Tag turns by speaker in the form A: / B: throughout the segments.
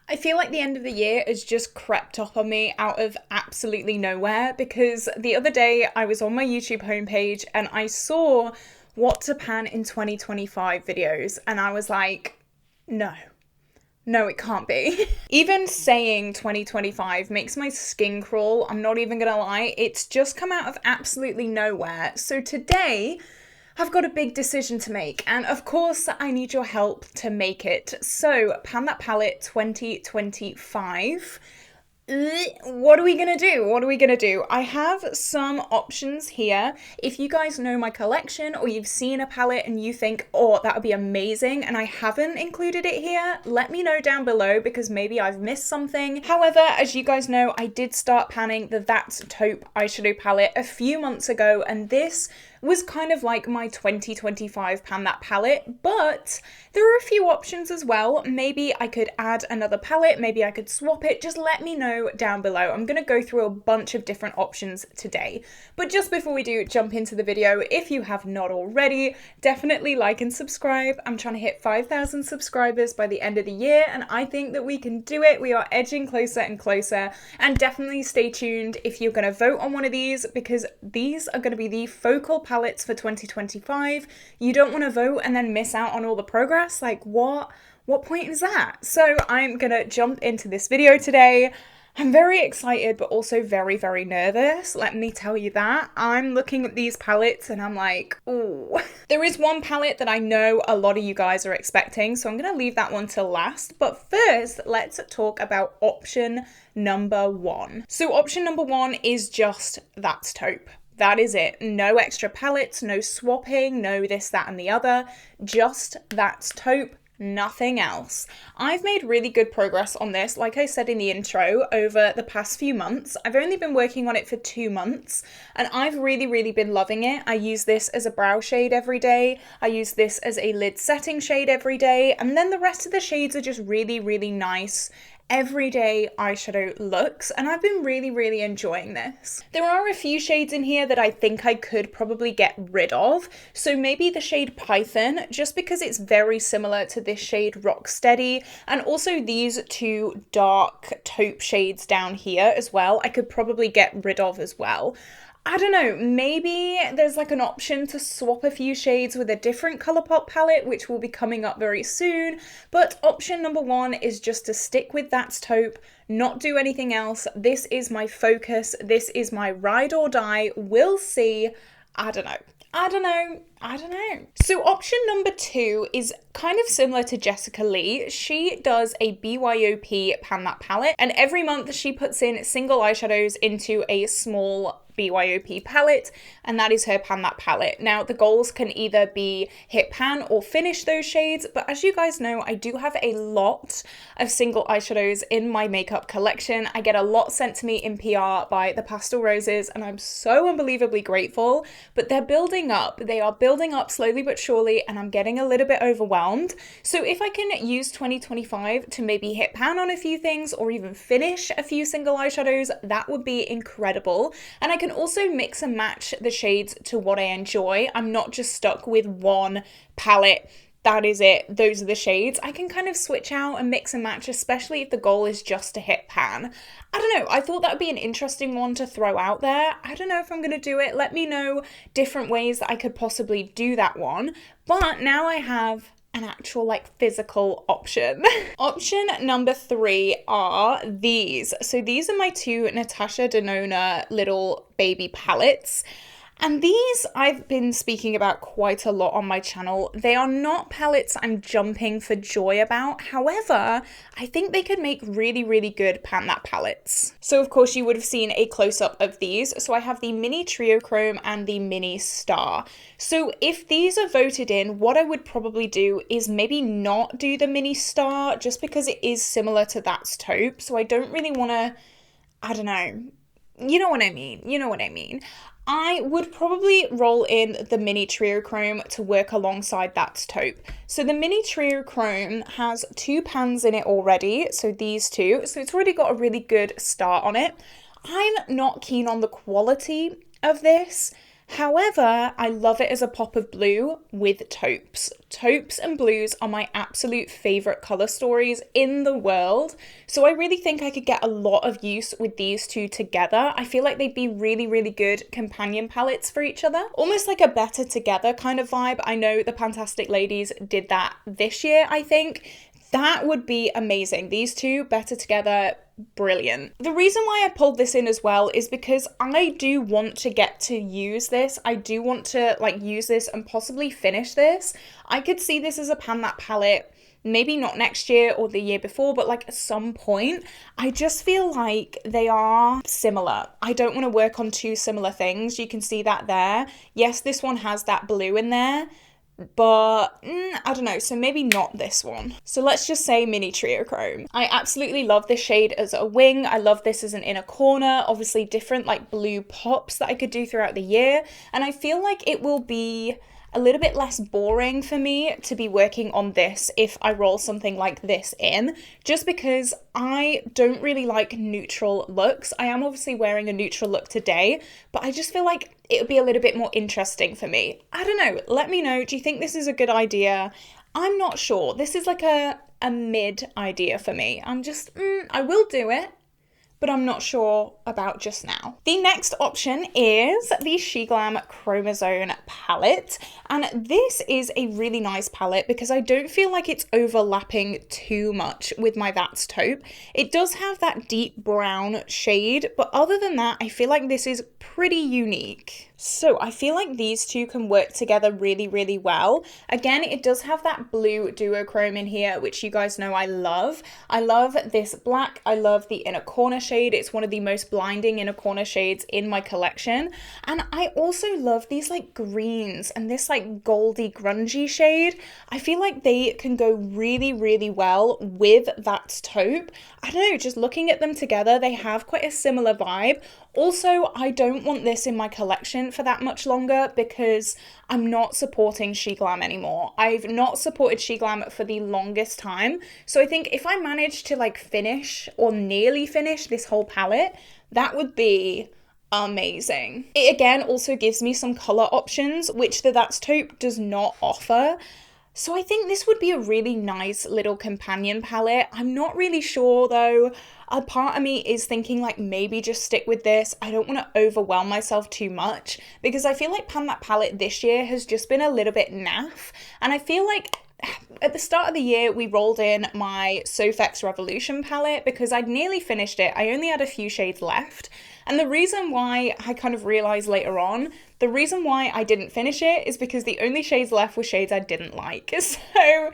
A: I feel like the end of the year has just crept up on me out of absolutely nowhere, because the other day I was on my YouTube homepage and I saw what to pan in 2025 videos, and I was like, no. No, it can't be. Even saying 2025 makes my skin crawl, I'm not even gonna lie. It's just come out of absolutely nowhere. So today, I've got a big decision to make, and of course I need your help to make it. So, Pan That Palette 2025. What are we gonna do? What are we gonna do? I have some options here. If you guys know my collection or you've seen a palette and you think, oh, that would be amazing, and I haven't included it here, let me know down below, because maybe I've missed something. However, as you guys know, I did start panning the That's Taupe eyeshadow palette a few months ago, and this was kind of like my 2025 Pan That palette, but there are a few options as well. Maybe I could add another palette, maybe I could swap it. Just let me know down below. I'm going to go through a bunch of different options today. But just before we do jump into the video, if you have not already, definitely like and subscribe. I'm trying to hit 5,000 subscribers by the end of the year, and I think that we can do it. We are edging closer and closer, and definitely stay tuned if you're going to vote on one of these, because these are going to be the focal palettes for 2025. You don't want to vote and then miss out on all the progress. Like, what point is that? So I'm gonna jump into this video today. I'm very excited, but also very, very nervous. Let me tell you that. I'm looking at these palettes and I'm like, ooh. There is one palette that I know a lot of you guys are expecting, so I'm gonna leave that one till last. But first, let's talk about option number one. So option number one is just That's Taupe. That is it. No extra palettes, no swapping, no this, that, and the other. Just That's Taupe, nothing else. I've made really good progress on this, like I said in the intro, over the past few months. I've only been working on it for 2 months, and I've really, really been loving it. I use this as a brow shade every day. I use this as a lid setting shade every day, and then the rest of the shades are just really, really nice everyday eyeshadow looks, and I've been really, really enjoying this. There are a few shades in here that I think I could probably get rid of, so maybe the shade Python, just because it's very similar to this shade Rocksteady, and also these two dark taupe shades down here as well, I could probably get rid of as well. I don't know, maybe there's like an option to swap a few shades with a different Colourpop palette, which will be coming up very soon. But option number one is just to stick with That's Taupe, not do anything else. This is my focus. This is my ride or die. We'll see. I don't know. So option number two is kind of similar to Jessica Lee. She does a BYOP Pan That palette, and every month she puts in single eyeshadows into a small BYOP palette, and that is her Pan That palette. Now, the goals can either be hit pan or finish those shades, but as you guys know, I do have a lot of single eyeshadows in my makeup collection. I get a lot sent to me in PR by the Pastel Roses, and I'm so unbelievably grateful, but they're building up. They are building up slowly but surely, and I'm getting a little bit overwhelmed. So if I can use 2025 to maybe hit pan on a few things or even finish a few single eyeshadows, that would be incredible. And I can also mix and match the shades to what I enjoy. I'm not just stuck with one palette. That is it. Those are the shades. I can kind of switch out and mix and match, especially if the goal is just to hit pan. I don't know. I thought that would be an interesting one to throw out there. I don't know if I'm going to do it. Let me know different ways that I could possibly do that one. But now I have an actual like physical option. Option number three are these. So these are my two Natasha Denona little baby palettes. And these I've been speaking about quite a lot on my channel. They are not palettes I'm jumping for joy about. However, I think they could make really, really good Pan That palettes. So of course you would have seen a close-up of these. So I have the Mini Trio Chrome and the Mini Star. So if these are voted in, what I would probably do is maybe not do the Mini Star, just because it is similar to That's Taupe. So I don't really want to, I don't know. You know what I mean. I would probably roll in the Mini Trio Chrome to work alongside That's Taupe. So the Mini Trio Chrome has 2 pans in it already, so these two. So it's already got a really good start on it. I'm not keen on the quality of this. However, I love it as a pop of blue with taupes. Taupes and blues are my absolute favourite colour stories in the world. So I really think I could get a lot of use with these two together. I feel like they'd be really, really good companion palettes for each other. Almost like a better together kind of vibe. I know the Fantastic Ladies did that this year, I think. That would be amazing. These two better together, brilliant. The reason why I pulled this in as well is because I do want to get to use this. I do want to like use this and possibly finish this. I could see this as a Pan That palette, maybe not next year or the year before, but like at some point. I just feel like they are similar. I don't want to work on two similar things. You can see that there. Yes, this one has that blue in there, but I don't know, so maybe not this one. So let's just say Mini Trio Chrome. I absolutely love this shade as a wing. I love this as an inner corner. Obviously different like blue pops that I could do throughout the year, and I feel like it will be a little bit less boring for me to be working on this if I roll something like this in, just because I don't really like neutral looks. I am obviously wearing a neutral look today, but I just feel like it would be a little bit more interesting for me. I don't know, let me know, do you think this is a good idea? I'm not sure. This is like a mid idea for me. I'm just, I will do it, but I'm not sure about just now. The next option is the Glam Chromazone palette, and this is a really nice palette because I don't feel like it's overlapping too much with my That's Taupe. It does have that deep brown shade, but other than that, I feel like this is pretty unique. So I feel like these two can work together really, really well. Again, it does have that blue duochrome in here, which you guys know I love. I love this black. I love the inner corner shade. It's one of the most blinding inner corner shades in my collection. And I also love these like greens and this like goldy grungy shade. I feel like they can go really, really well with that taupe. I don't know, just looking at them together, they have quite a similar vibe. Also, I don't want this in my collection for that much longer because I'm not supporting Glam anymore. I've not supported Glam for the longest time. So I think if I manage to like finish or nearly finish this whole palette, that would be amazing. It again also gives me some color options, which the That's Taupe does not offer. So I think this would be a really nice little companion palette. I'm not really sure though. A part of me is thinking like maybe just stick with this. I don't want to overwhelm myself too much because I feel like Pan That palette this year has just been a little bit naff. And I feel like at the start of the year, we rolled in my Sofx Revolution palette because I'd nearly finished it. I only had a few shades left. And the reason why I kind of realized later on, the reason why I didn't finish it is because the only shades left were shades I didn't like. So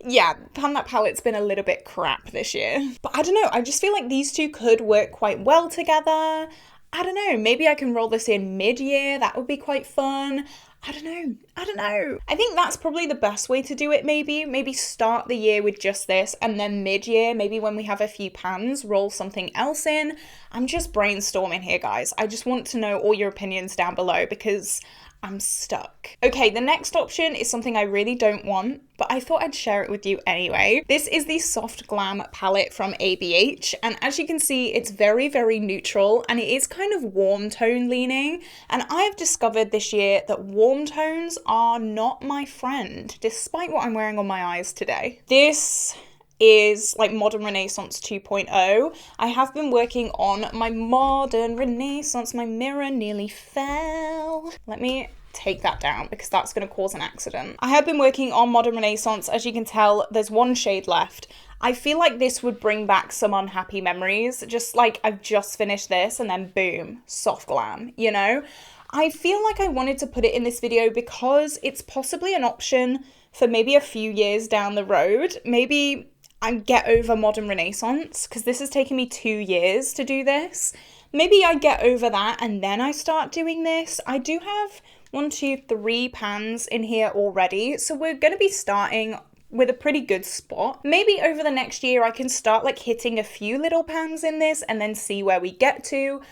A: yeah, Pan That palette's been a little bit crap this year. But I don't know, I just feel like these two could work quite well together. I don't know, maybe I can roll this in mid-year. That would be quite fun. I don't know. I think that's probably the best way to do it maybe. Maybe start the year with just this and then mid-year, maybe when we have a few pans, roll something else in. I'm just brainstorming here, guys. I just want to know all your opinions down below because I'm stuck. Okay, the next option is something I really don't want, but I thought I'd share it with you anyway. This is the Soft Glam palette from ABH, and as you can see, it's very, very neutral, and it is kind of warm tone leaning, and I've discovered this year that warm tones are not my friend, despite what I'm wearing on my eyes today. This is like Modern Renaissance 2.0. I have been working on my Modern Renaissance. My mirror nearly fell. Let me take that down because that's going to cause an accident. I have been working on Modern Renaissance. As you can tell, there's one shade left. I feel like this would bring back some unhappy memories. Just like I've just finished this and then boom, Soft Glam, you know? I feel like I wanted to put it in this video because it's possibly an option for maybe a few years down the road. Maybe I get over Modern Renaissance because this has taken me 2 years to do this. Maybe I get over that and then I start doing this. I do have 1, 2, 3 pans in here already, so we're going to be starting with a pretty good spot. Maybe over the next year I can start like hitting a few little pans in this and then see where we get to.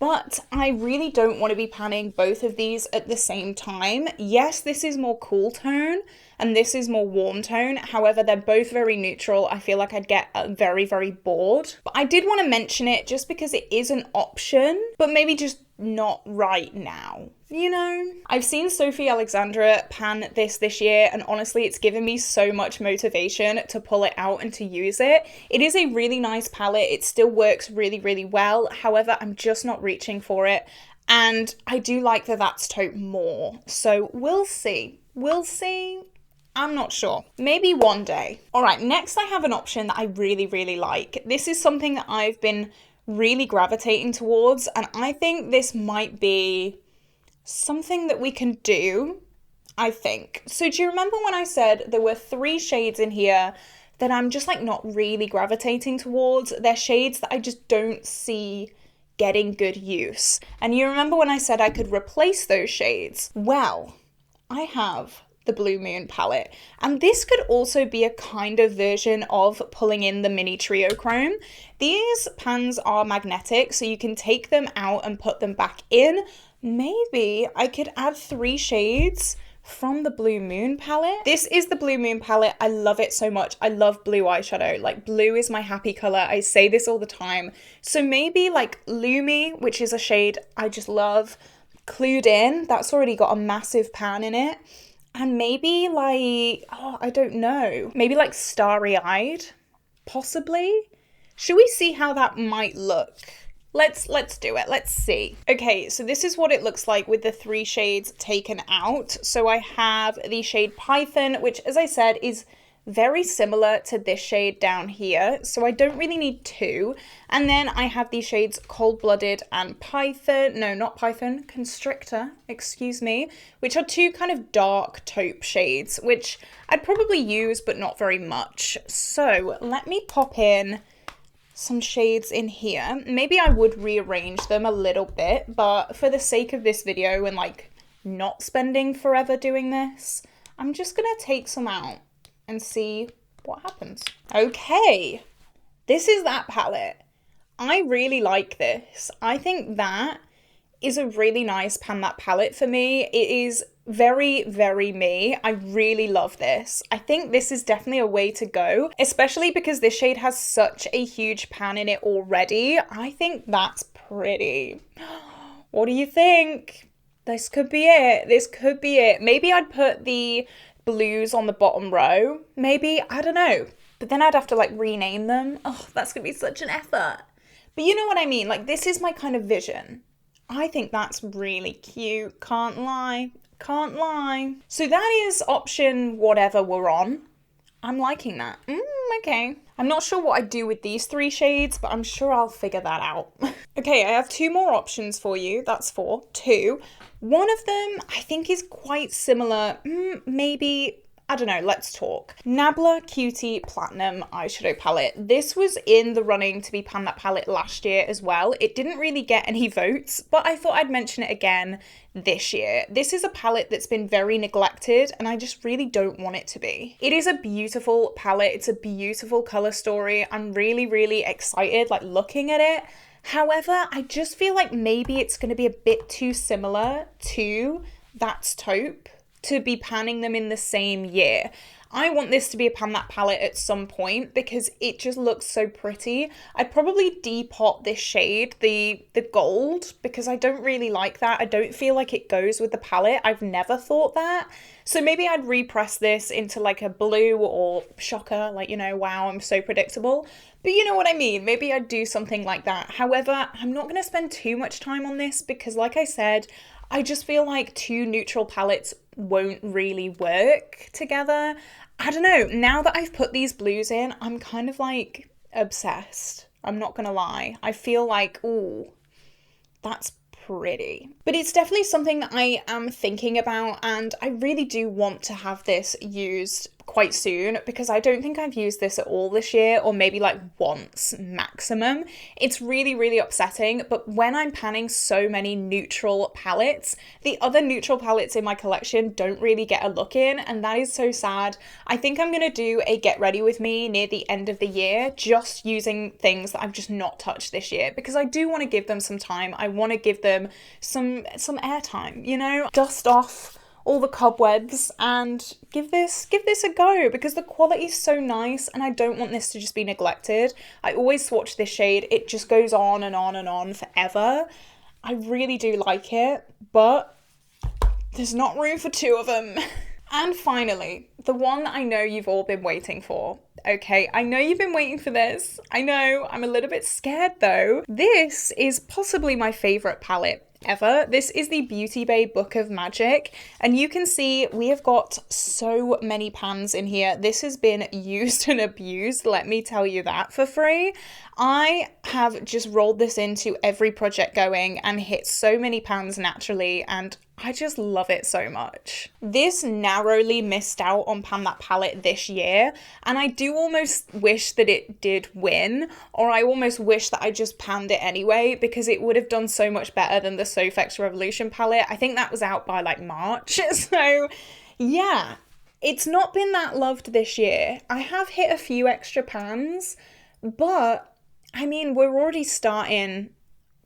A: But I really don't want to be panning both of these at the same time. Yes, this is more cool tone, and this is more warm tone. However, they're both very neutral. I feel like I'd get very, very bored. But I did want to mention it just because it is an option, but maybe just not right now, you know? I've seen Sophie Alexandra pan this year, and honestly, it's given me so much motivation to pull it out and to use it. It is a really nice palette. It still works really, really well. However, I'm just not reaching for it. And I do like the That's Taupe more. So we'll see. We'll see. I'm not sure. Maybe one day. All right, next I have an option that I really, really like. This is something that I've been really gravitating towards, and I think this might be something that we can do, I think. So do you remember when I said there were 3 shades in here that I'm just like not really gravitating towards? They're shades that I just don't see getting good use. And you remember when I said I could replace those shades? Well, I have the Blue Moon palette, and this could also be a kind of version of pulling in the mini trio chrome. These pans are magnetic, so you can take them out and put them back in. Maybe I could add 3 shades from the Blue Moon palette. This is the Blue Moon palette. I love it so much. I love blue eyeshadow. Like, blue is my happy color. I say this all the time. So maybe like Lumi, which is a shade I just love. Clued In, that's already got a massive pan in it. And maybe like, oh, I don't know. Maybe like Starry Eyed, possibly. Should we see how that might look? Let's do it. Let's see. Okay, so this is what it looks like with the 3 shades taken out. So I have the shade Python, which, as I said, is very similar to this shade down here, so I don't really need 2. And then I have these shades Cold Blooded and Python, no, not Python, Constrictor, excuse me, which are 2 kind of dark taupe shades, which I'd probably use, but not very much. So let me pop in some shades in here. Maybe I would rearrange them a little bit, but for the sake of this video and like not spending forever doing this, I'm just gonna take some out and see what happens. Okay, this is that palette. I really like this. I think that is a really nice pan that palette for me. It is very, very me. I really love this. I think this is definitely a way to go, especially because this shade has such a huge pan in it already. I think that's pretty. What do you think? This could be it. This could be it. Maybe I'd put the blues on the bottom row. Maybe, I don't know. But then I'd have to like rename them. Oh, that's gonna be such an effort. But you know what I mean? Like, this is my kind of vision. I think that's really cute. Can't lie. Can't lie. So that is option whatever we're on. I'm liking that. Okay. I'm not sure what I do with these 3 shades, but I'm sure I'll figure that out. Okay, I have 2 more options for you. That's 4. 2. One of them I think is quite similar. Maybe, I don't know, let's talk. Nabla Cutie Platinum eyeshadow palette. This was in the running to be pan that palette last year as well. It didn't really get any votes, but I thought I'd mention it again this year. This is a palette that's been very neglected, and I just really don't want it to be. It is a beautiful palette. It's a beautiful color story. I'm really, really excited, like, looking at it. However, I just feel like maybe it's going to be a bit too similar to That's Taupe to be panning them in the same year. I want this to be a pan that palette at some point because it just looks so pretty. I'd probably depot this shade, the gold, because I don't really like that. I don't feel like it goes with the palette. I've never thought that. So maybe I'd repress this into like a blue or shocker, like, you know, wow, I'm so predictable. But you know what I mean? Maybe I'd do something like that. However, I'm not going to spend too much time on this because, like I said, I just feel like 2 neutral palettes won't really work together. I don't know, now that I've put these blues in, I'm kind of like obsessed. I'm not gonna lie. I feel like, ooh, that's pretty. But it's definitely something that I am thinking about, and I really do want to have this used quite soon because I don't think I've used this at all this year, or maybe like once maximum. It's really, really upsetting, but when I'm panning so many neutral palettes, the other neutral palettes in my collection don't really get a look in, and that is so sad. I think I'm gonna do a get ready with me near the end of the year, just using things that I've just not touched this year, because I do want to give them some time. I want to give them some airtime, you know? Dust off all the cobwebs and give this a go, because the quality is so nice and I don't want this to just be neglected. I always swatch this shade. It just goes on and on and on forever. I really do like it, but there's not room for two of them. And finally, the one that I know you've all been waiting for. Okay, I know you've been waiting for this. I know, I'm a little bit scared though. This is possibly my favorite palette ever. This is the BEAUTYBAY Book of Magic, and you can see we have got so many pans in here. This has been used and abused, let me tell you that for free. I have just rolled this into every project going and hit so many pans naturally, and I just love it so much. This narrowly missed out on Pan That Palette this year, and I do almost wish that it did win, or I almost wish that I just panned it anyway, because it would have done so much better than the Sofx Revolution palette. I think that was out by like March, so yeah. It's not been that loved this year. I have hit a few extra pans, but I mean, we're already starting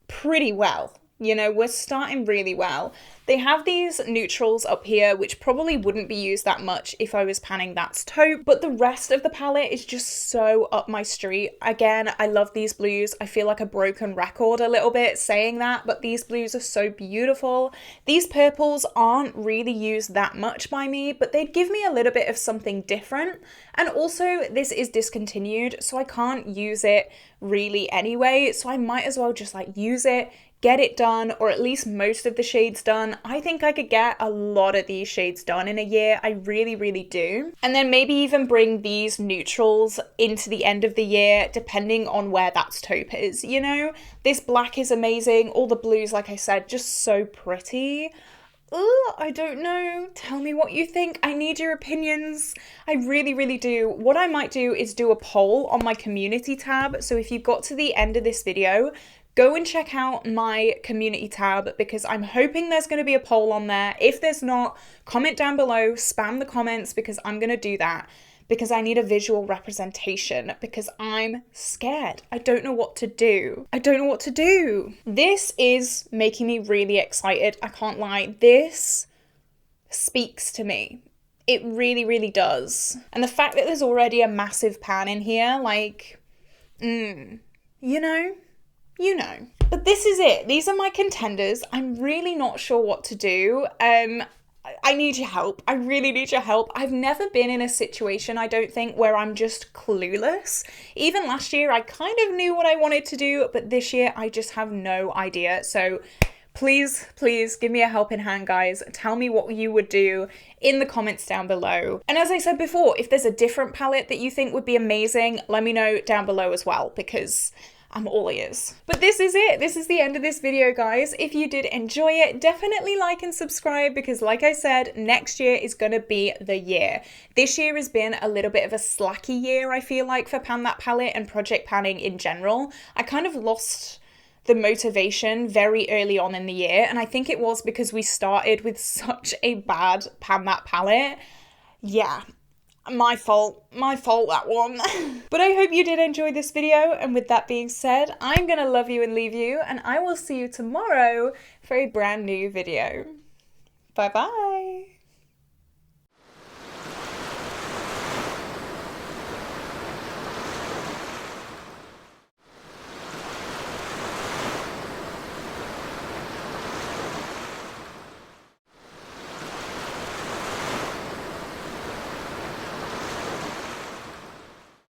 A: pretty well. You know, we're starting really well. They have these neutrals up here, which probably wouldn't be used that much if I was panning That's Taupe, but the rest of the palette is just so up my street. Again, I love these blues. I feel like a broken record a little bit saying that, but these blues are so beautiful. These purples aren't really used that much by me, but they'd give me a little bit of something different. And also, this is discontinued, so I can't use it really anyway, so I might as well just like use it, get it done, or at least most of the shades done. I think I could get a lot of these shades done in a year. I really, really do. And then maybe even bring these neutrals into the end of the year, depending on where That's Taupe is, you know? This black is amazing. All the blues, like I said, just so pretty. Ugh, I don't know. Tell me what you think. I need your opinions. I really, really do. What I might do is do a poll on my community tab. So if you've got to the end of this video, go and check out my community tab, because I'm hoping there's going to be a poll on there. If there's not, comment down below, spam the comments, because I'm going to do that, because I need a visual representation, because I'm scared. I don't know what to do. I don't know what to do. This is making me really excited. I can't lie. This speaks to me. It really, really does. And the fact that there's already a massive pan in here, like, you know? You know. But this is it. These are my contenders. I'm really not sure what to do. I need your help. I really need your help. I've never been in a situation, I don't think, where I'm just clueless. Even last year, I kind of knew what I wanted to do, but this year, I just have no idea. So please, please give me a helping hand, guys. Tell me what you would do in the comments down below. And as I said before, if there's a different palette that you think would be amazing, let me know down below as well, because I'm all ears. But this is it. This is the end of this video, guys. If you did enjoy it, definitely like and subscribe, because like I said, next year is going to be the year. This year has been a little bit of a slacky year, I feel like, for Pan That Palette and project panning in general. I kind of lost the motivation very early on in the year, and I think it was because we started with such a bad Pan That Palette. Yeah. My fault, that one. But I hope you did enjoy this video, and with that being said, I'm gonna love you and leave you, and I will see you tomorrow for a brand new video. Bye bye.